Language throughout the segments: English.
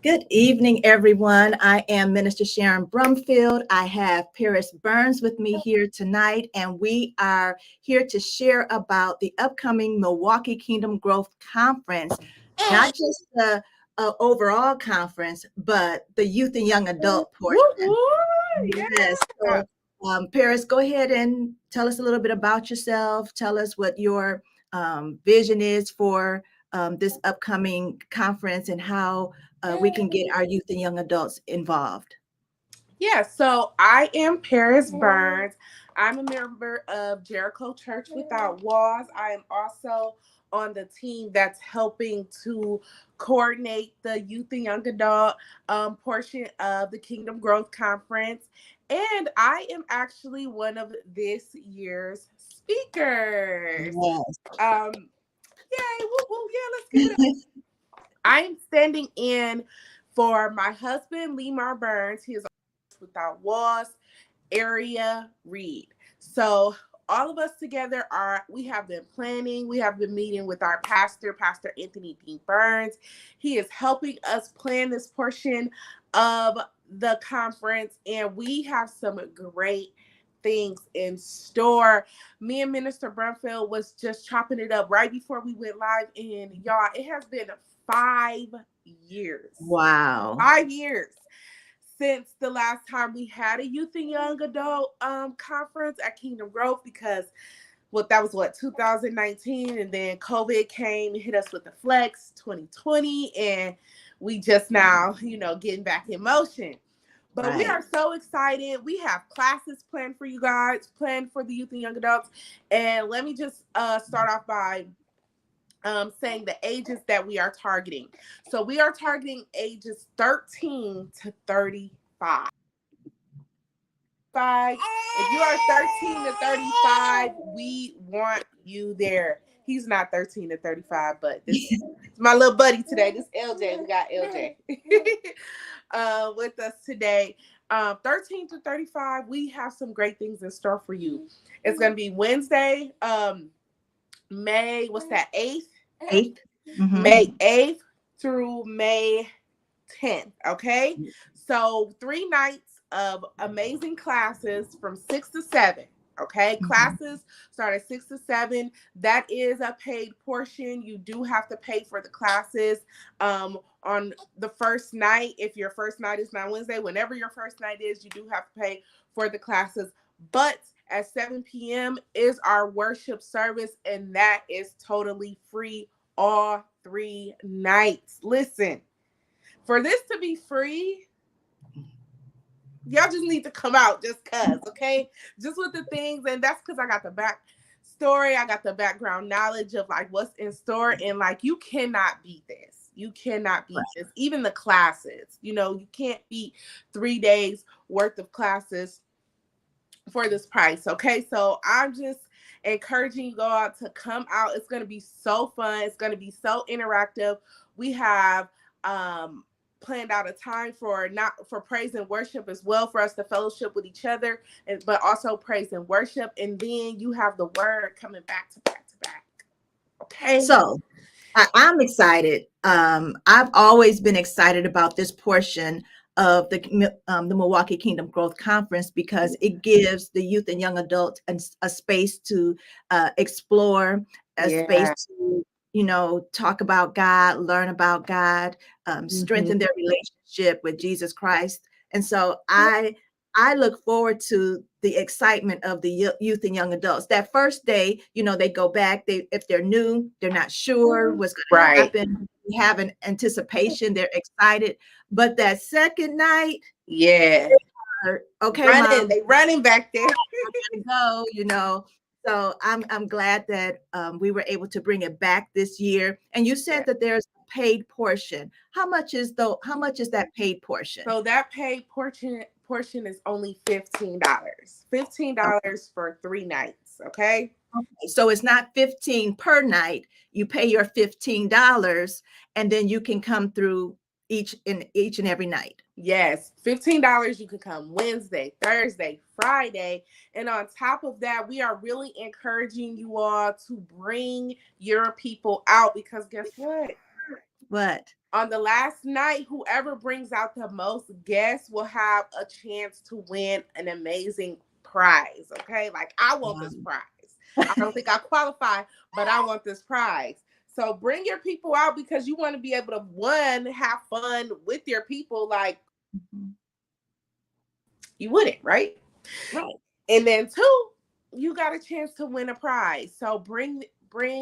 Good evening, everyone. I am Minister Sharon Brumfield. I have Paris Burns with me here tonight, and we are here to share about the upcoming Milwaukee Kingdom Growth Conference, not just the overall conference, but the youth and young adult portion. Yes. Yeah. So, Paris, go ahead and tell us a little bit about yourself. Tell us what your vision is for this upcoming conference and how we can get our youth and young adults involved. Yeah, so I am Paris Burns. I'm a member of Jericho Church Without Walls. I am also on the team that's helping to coordinate the youth and young adult portion of the Kingdom Growth Conference. And I am actually one of this year's speakers. Yes. Yay, woo, woo, yeah, let's give it up. I am standing in for my husband, Lemar Burns. He is Without Walls area read. So all of us together we have been planning. We have been meeting with our Pastor Anthony Dean Burns. He is helping us plan this portion of the conference, and we have some great things in store. Me and Minister Brumfield was just chopping it up right before we went live, and y'all, it has been 5 years. Wow. 5 years since the last time we had a youth and young adult conference at Kingdom Growth, because that was 2019, and then COVID came and hit us with the flex 2020, and we just now getting back in motion. But we are so excited. We have classes planned for you guys, planned for the youth and young adults. And let me just start off by saying the ages that we are targeting. So we are targeting ages 13 to 35. If you are 13 to 35, we want you there. He's not 13 to 35, but this is my little buddy today. This LJ. We got LJ with us today. 13 to 35, we have some great things in store for you. It's going to be Wednesday, May, 8th? 8th. Mm-hmm. May 8th through May 10th, okay? So 3 nights of amazing classes from 6 to 7, okay? Mm-hmm. Classes start at 6 to 7. That is a paid portion. You do have to pay for the classes on the first night. If your first night is not Wednesday, whenever your first night is, you do have to pay for the classes. But at 7 p.m. is our worship service, and that is totally free all 3 nights. Listen, for this to be free, y'all just need to come out just cause, okay? Just with the things, and that's because I got the back story, I got the background knowledge of what's in store, and you cannot beat this. You cannot beat this. Even the classes, you can't beat 3 days worth of classes for this price, okay? So I'm just encouraging you all to come out. It's going to be so fun. It's going to be so interactive. We have planned out a time for praise and worship as well, for us to fellowship with each other, but also praise and worship. And then you have the word coming back to back to back. Okay. So I'm excited. I've always been excited about this portion of the Milwaukee Kingdom Growth Conference because it gives the youth and young adults a space to explore, space to talk about God, learn about God, strengthen their relationship with Jesus Christ. And so I look forward to the excitement of the youth and young adults. That first day, they go back. If they're new, they're not sure what's going to happen. We have an anticipation. They're excited. But that second night, okay, Mom, they running back there. I gotta go, So I'm glad that we were able to bring it back this year. And you said that there's a paid portion. How much is that paid portion? So that paid portion is only $15. $15 for 3 nights. Okay. So it's not 15 per night. You pay your $15 and then you can come through each and every night. Yes, $15. You can come Wednesday, Thursday, Friday. And on top of that, we are really encouraging you all to bring your people out, because guess what? What? On the last night, whoever brings out the most guests will have a chance to win an amazing prize. Okay. Like, I want this prize. I don't think I qualify, but I want this prize. So bring your people out because you want to be able to, one, have fun with your people. Like, you wouldn't, right? Right. And then two, you got a chance to win a prize. So bring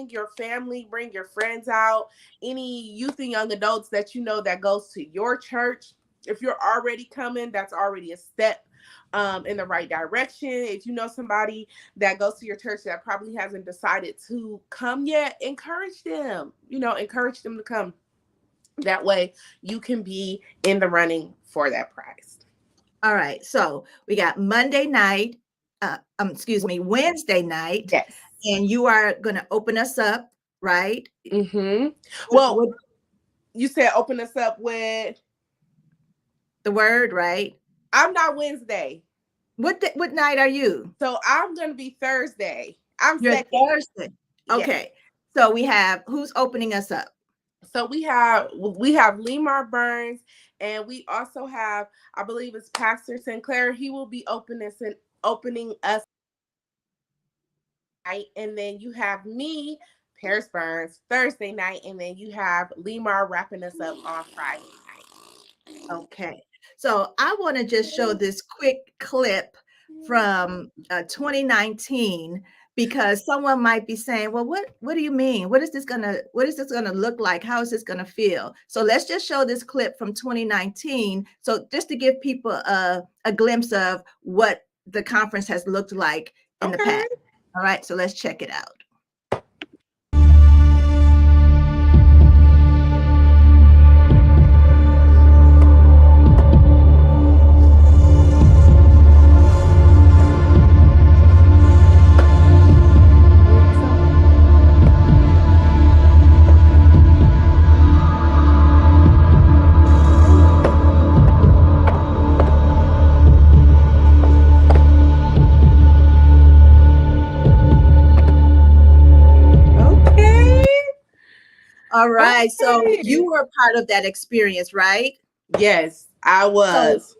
your family, bring your friends out, any youth and young adults that you know that goes to your church. If you're already coming, that's already a step in the right direction. If you know somebody that goes to your church that probably hasn't decided to come yet, encourage them. Encourage them to come. That way you can be in the running for that prize. All right. So we got Monday night, Wednesday night. Yes. And you are going to open us up, right? Mm-hmm. Well, you said open us up with the word, right? I'm not Wednesday. What night are you? So I'm going to be Thursday. You're second. Thursday. Okay. Yes. So we have, who's opening us up? So we have Lemar Burns, and we also have, I believe it's Pastor Sinclair. He will be opening us. And then you have me, Paris Burns, Thursday night, and then you have Lemar wrapping us up on Friday night. Okay. So I want to just show this quick clip from 2019 because someone might be saying, well, what do you mean? What is this gonna look like? How is this gonna feel? So let's just show this clip from 2019. So just to give people a glimpse of what the conference has looked like in the past. All right, so let's check it out. All right. Okay. So you were part of that experience, right? Yes, I was. So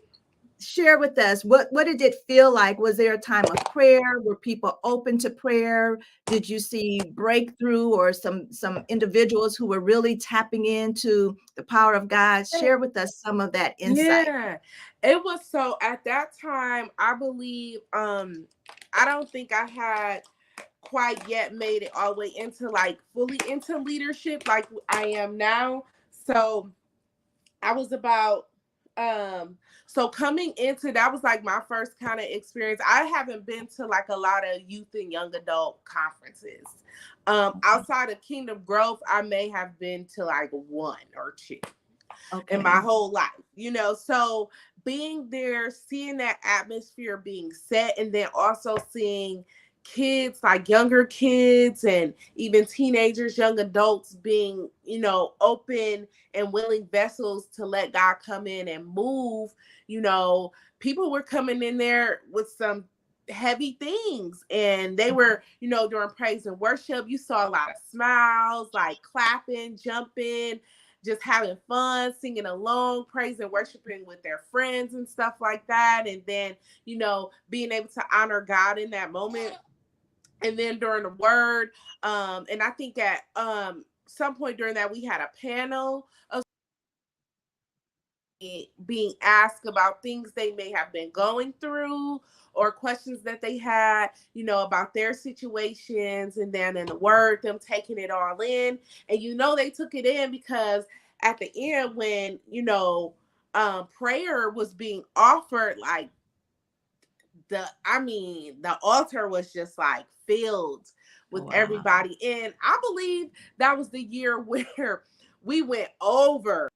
share with us, what did it feel like? Was there a time of prayer? Were people open to prayer? Did you see breakthrough or some individuals who were really tapping into the power of God? Share with us some of that insight. Yeah, it was. So at that time, I believe, I don't think I had quite yet made it all the way into fully into leadership like I am now. So I was about so coming into that was like my first kind of experience. I haven't been to like a lot of youth and young adult conferences. Outside of Kingdom Growth, I may have been to like one or two in my whole life, so being there, seeing that atmosphere being set, and then also seeing kids, like younger kids and even teenagers, young adults being, open and willing vessels to let God come in and move. People were coming in there with some heavy things, and they were, during praise and worship, you saw a lot of smiles, like clapping, jumping, just having fun, singing along, praising, worshiping with their friends and stuff like that. And then, being able to honor God in that moment. And then during the word, and I think at some point during that, we had a panel of being asked about things they may have been going through or questions that they had, about their situations. And then in the word, them taking it all in. And, they took it in because at the end when, prayer was being offered, like, the altar was just like filled with everybody. And I believe that was the year where we went over.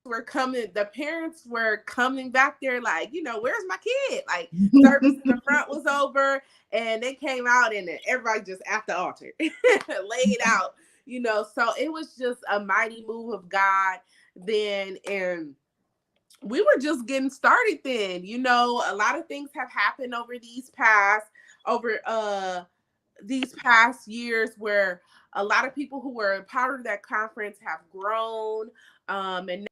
The parents were coming back there like, where's my kid? Like, service in the front was over and they came out and everybody just at the altar laid out, so it was just a mighty move of God then. And we were just getting started then. A lot of things have happened over these past years where a lot of people who were part of that conference have grown, and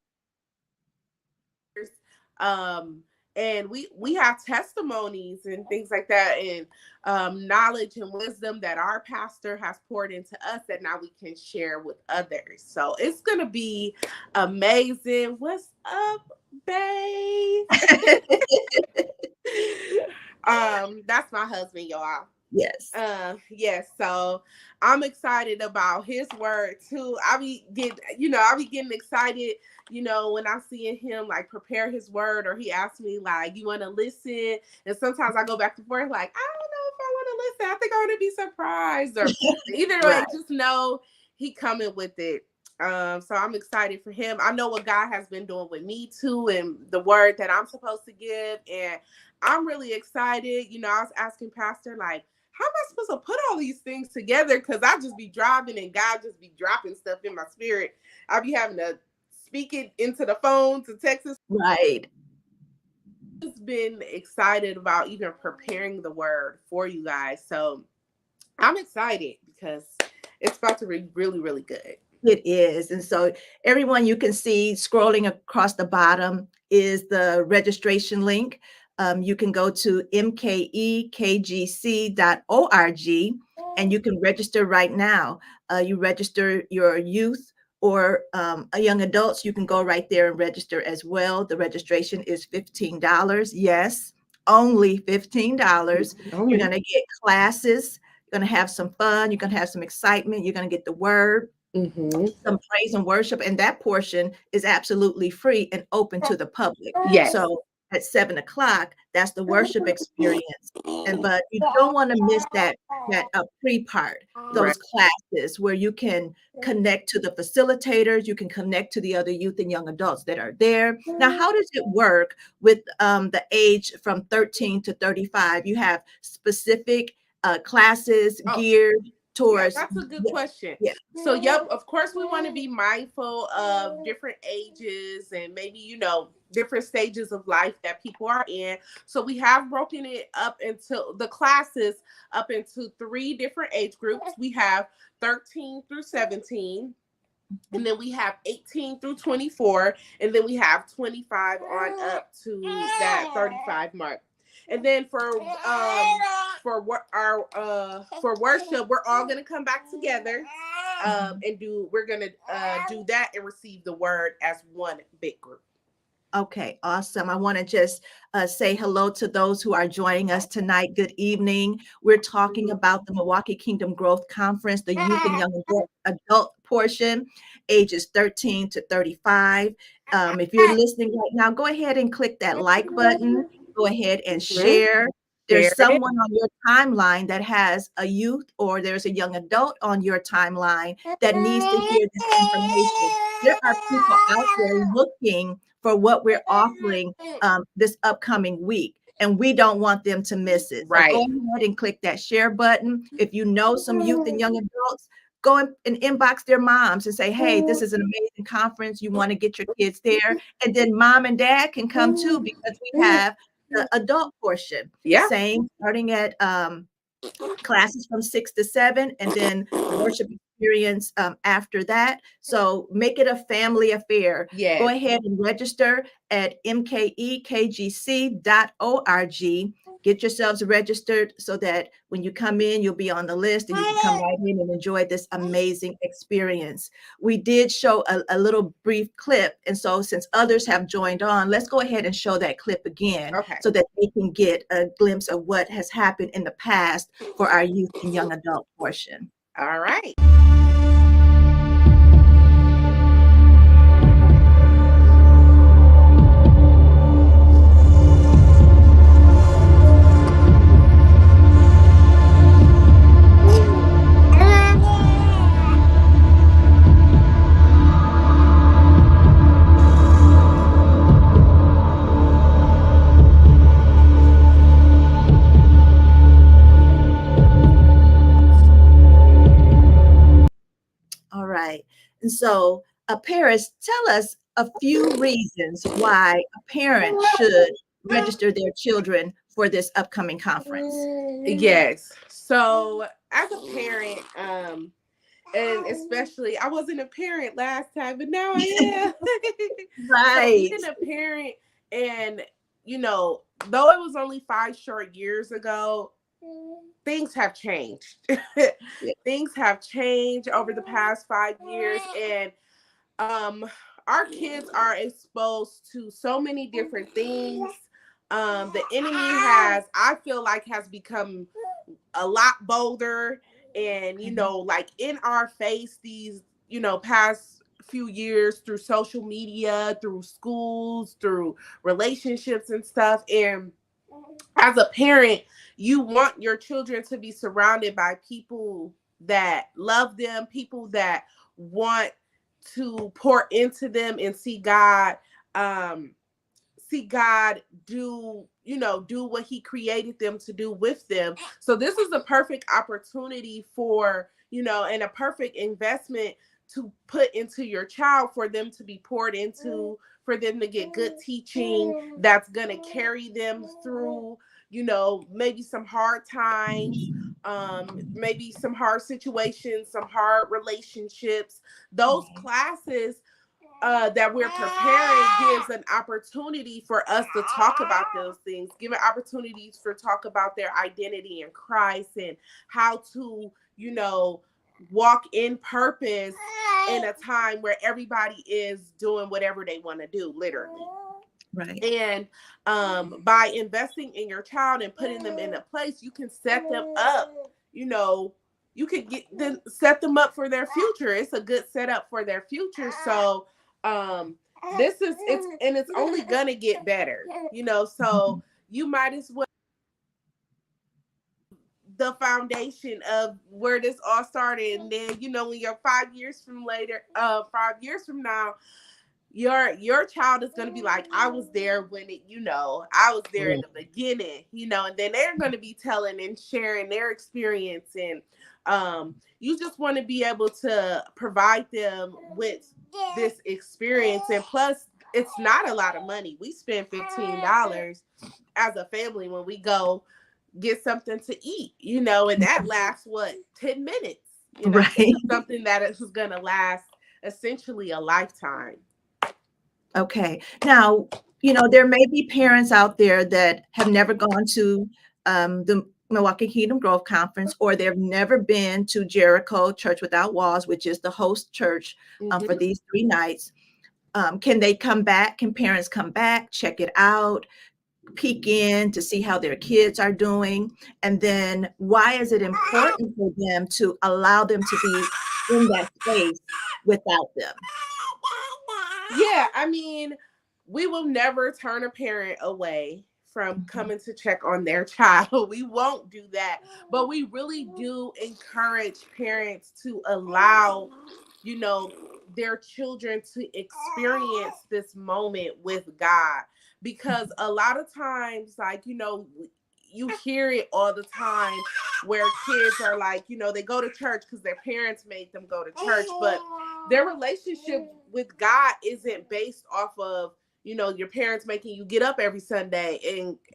um, and we have testimonies and things like that, and knowledge and wisdom that our pastor has poured into us that now we can share with others. So it's gonna be amazing. What's up, babe? That's my husband, y'all. Yes. Yes. So I'm excited about his word too. I be getting excited, when I'm seeing him like prepare his word, or he asks me like, "You want to listen?" And sometimes I go back and forth like, "I don't know if I want to listen. I think I want to be surprised." Or either way, Right. just know he coming with it. So I'm excited for him. I know what God has been doing with me too, and the word that I'm supposed to give, and I'm really excited. I was asking Pastor like, how am I supposed to put all these things together? Because I just be driving and God just be dropping stuff in my spirit. I be having to speak it into the phone to text it. Right. I've just been excited about even preparing the word for you guys. So I'm excited because it's about to be really, really good. It is. And so everyone, you can see scrolling across the bottom is the registration link. You can go to mkekgc.org and you can register right now. You register your youth or young adults, you can go right there and register as well. The registration is $15. Yes, only $15. You're going to get classes. You're going to have some fun. You're going to have some excitement. You're going to get the word. Some praise and worship, and that portion is absolutely free and open to the public. Yes. So at 7:00, that's the worship experience. But you don't want to miss that pre part, those classes where you can connect to the facilitators, you can connect to the other youth and young adults that are there. Now, how does it work with the age from 13 to 35? You have specific classes geared towards. That's a good question. Yeah. So, of course, we want to be mindful of different ages and maybe, different stages of life that people are in. So we have broken it up into the classes up into 3 different age groups. We have 13 through 17. And then we have 18 through 24. And then we have 25 on up to that 35 mark. And then for worship, we're all gonna come back together and we're gonna do that and receive the word as one big group. Okay, awesome. I want to just say hello to those who are joining us tonight. Good evening. We're talking about the Milwaukee Kingdom Growth Conference, the youth and young adult portion, ages 13 to 35. If you're listening right now, go ahead and click that like button. Go ahead and share. There's someone on your timeline that has a youth, or there's a young adult on your timeline that needs to hear this information. There are people out there looking for what we're offering this upcoming week, and we don't want them to miss it. So go ahead and click that share button. If you know some youth and young adults, go and inbox their moms and say, hey, this is an amazing conference. You want to get your kids there. And then mom and dad can come too, because we have the adult portion. Same, starting at classes from 6 to 7, and then worship experience after that. So make it a family affair. Go ahead and register at mkekgc.org. Get yourselves registered so that when you come in, you'll be on the list and you can come right in and enjoy this amazing experience. We did show a little brief clip. And so since others have joined on, let's go ahead and show that clip again so that they can get a glimpse of what has happened in the past for our youth and young adult portion. All right. All right. And so, Paris, tell us a few reasons why a parent should register their children for this upcoming conference. Yes. So, as a parent, And especially, I wasn't a parent last time, but now I am. So Right. being a parent, and you know, though it was only 5 short years ago, things have changed. Yeah. Things have changed over the past 5 years, and um, our kids are exposed to so many different things. The enemy has, I feel like, has become a lot bolder, and like in our face these past few years, through social media, through schools, through relationships and stuff. And as a parent, you want your children to be surrounded by people that love them, people that want to pour into them and um see God do what he created them to do with them. So this is a perfect opportunity for, and a perfect investment to put into your child, for them to be poured into, for them to get good teaching that's going to carry them through, maybe some hard times, maybe some hard situations, some hard relationships. Those classes that we're preparing gives an opportunity for us to talk about those things, giving opportunities for talk about their identity in Christ, and how to, walk in purpose in a time where everybody is doing whatever they want to do, literally. Right. And by investing in your child and putting them in a place, you can set them up, you could set them up for their future. It's a good setup for their future. So it's only gonna get better, so you might as well, the foundation of where this all started. And then, when you're 5 years from later, 5 years from now, your child is going to be like, I was there when I was there in the beginning, and then they're going to be telling and sharing their experience. And you just want to be able to provide them with this experience. And plus, it's not a lot of money. We spend $15 as a family when we go get something to eat, and that lasts 10 minutes. Right. This is something that is going to last essentially a lifetime. Okay. Now, there may be parents out there that have never gone to the Milwaukee Kingdom Growth Conference, or they've never been to Jericho Church Without Walls, which is the host church for these 3 nights. Can they come back? Can parents come back, check it out, peek in to see how their kids are doing? And then why is it important for them to allow them to be in that space without them? Yeah, I mean, we will never turn a parent away from coming to check on their child. We won't do that. But we really do encourage parents to allow, their children to experience this moment with God. Because a lot of times, like, you hear it all the time, where kids are like, they go to church because their parents made them go to church, but their relationship with God isn't based off of, your parents making you get up every Sunday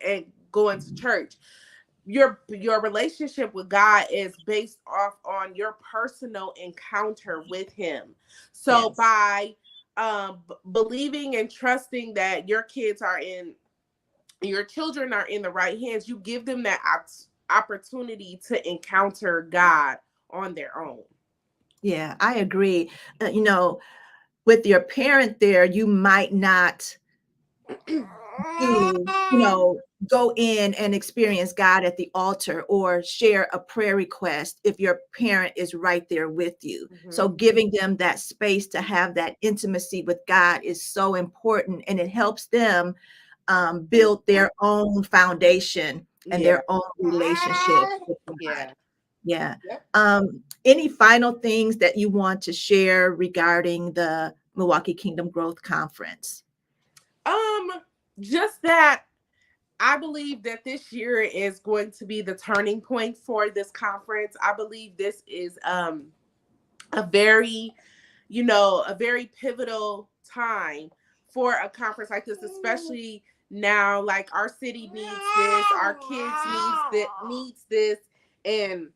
and going to church. Your relationship with God is based off on your personal encounter with him. So by believing and trusting that your children are in the right hands, you give them that opportunity to encounter God on their own. Yeah, I agree. With your parent there, you might not do, go in and experience God at the altar or share a prayer request if your parent is right there with you. So giving them that space to have that intimacy with God is so important, and it helps them build their own foundation and their own relationship with God. Yeah. Any final things that you want to share regarding the Milwaukee Kingdom Growth Conference? Just that I believe that this year is going to be the turning point for this conference. I believe this is a very pivotal time for a conference like this, especially now. Like, our city needs this, our kids needs this, and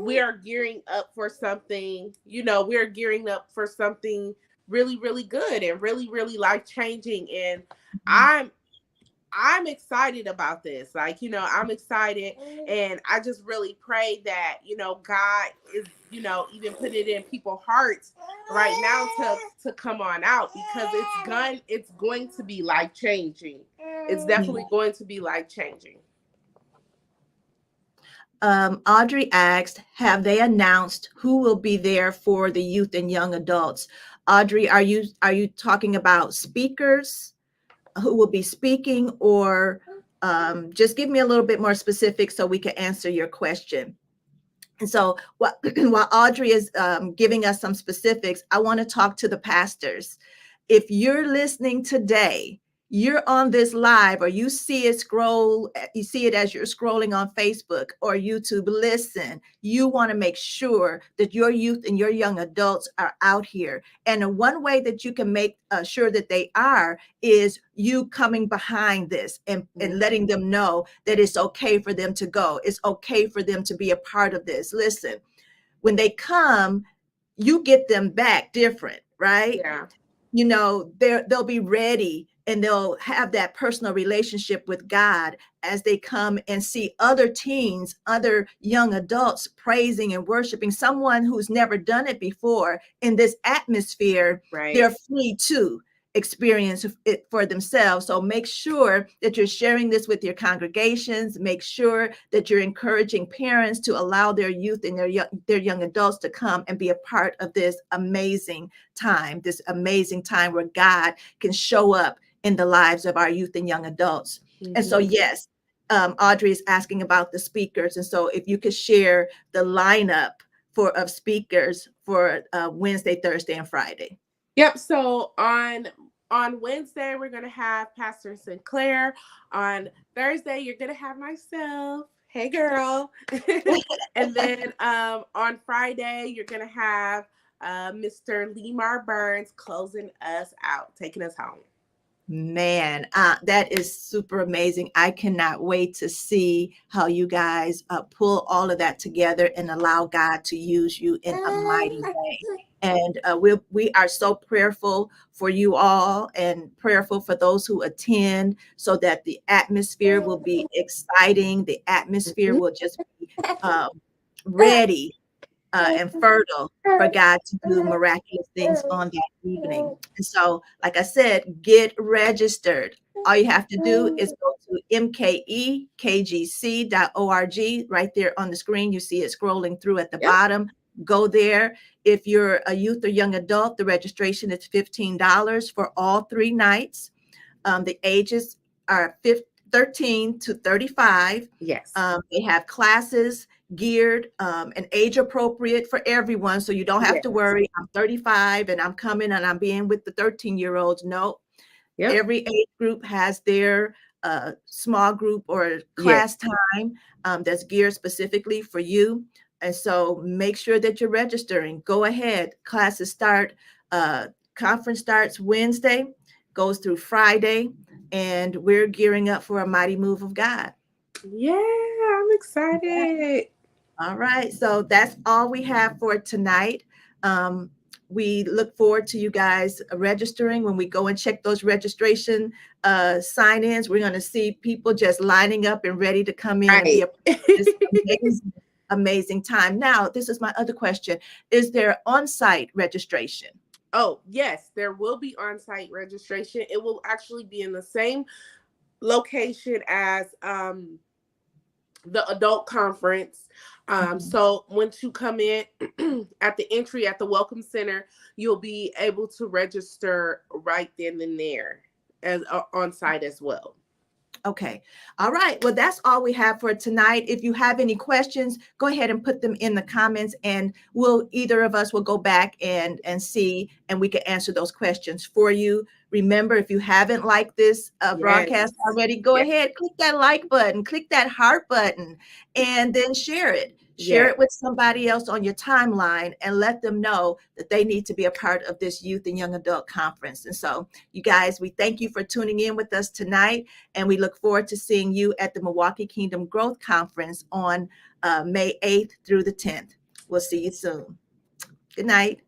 we are gearing up for something, we're gearing up for something really, really good and really, really life changing. And I'm I'm excited about this. Like, I'm excited, and I just really pray that, God is, even put it in people's hearts right now to come on out, because it's going to be life changing. It's definitely going to be life changing. Audrey asked, have they announced who will be there for the youth and young adults? Audrey, are you talking about speakers who will be speaking, or just give me a little bit more specific so we can answer your question? And so while Audrey is giving us some specifics, I want to talk to the pastors. If you're listening today, you're on this live, or you see it as you're scrolling on Facebook or YouTube, listen, you want to make sure that your youth and your young adults are out here. And one way that you can make sure that they are is you coming behind this and letting them know that it's okay for them to go. It's okay for them to be a part of this. Listen, when they come, you get them back different, right? Yeah. They'll be ready, and they'll have that personal relationship with God as they come and see other teens, other young adults praising and worshiping someone who's never done it before in this atmosphere. Right. They're free to experience it for themselves. So make sure that you're sharing this with your congregations. Make sure that you're encouraging parents to allow their youth and their young adults to come and be a part of this amazing time where God can show up in the lives of our youth and young adults. Mm-hmm. And so, yes, Audrey is asking about the speakers. And so if you could share the lineup of speakers for Wednesday, Thursday, and Friday. Yep. So on Wednesday, we're going to have Pastor Sinclair. On Thursday, you're going to have myself. Hey, girl. And then on Friday, you're going to have Mr. Lemar Burns closing us out, taking us home. Man, that is super amazing. I cannot wait to see how you guys pull all of that together and allow God to use you in a mighty way. And we are so prayerful for you all, and prayerful for those who attend, so that the atmosphere will be exciting. The atmosphere will just be ready and fertile for God to do miraculous things on that evening. And so, like I said, get registered. All you have to do is go to mkekgc.org. Right there on the screen, you see it scrolling through at the bottom. Go there. If you're a youth or young adult, the registration is $15 for all 3 nights. The ages are 13 to 35. Yes. They have classes geared and age appropriate for everyone. So you don't have to worry, I'm 35 and I'm coming and I'm being with the 13-year-olds. No, every age group has their small group or class time that's geared specifically for you. And so make sure that you're registering. Go ahead. Classes start, conference starts Wednesday, goes through Friday, and we're gearing up for a mighty move of God. Yeah, I'm excited. Yeah. All right. So that's all we have for tonight. We look forward to you guys registering. When we go and check those registration sign-ins, we're going to see people just lining up and ready to come in and be a part of this amazing time. Now, this is my other question. Is there on-site registration? Oh, yes, there will be on-site registration. It will actually be in the same location as the adult conference. So once you come in at the entry at the Welcome Center, you'll be able to register right then and there as on site as well. Okay. All right. Well, that's all we have for tonight. If you have any questions, go ahead and put them in the comments, and either of us will go back and see, and we can answer those questions for you. Remember, if you haven't liked this broadcast already, go ahead, click that like button, click that heart button, and then share it. Share it with somebody else on your timeline and let them know that they need to be a part of this youth and young adult conference. And so, you guys, we thank you for tuning in with us tonight, and we look forward to seeing you at the Milwaukee Kingdom Growth Conference on May 8th through the 10th. We'll see you soon. Good night.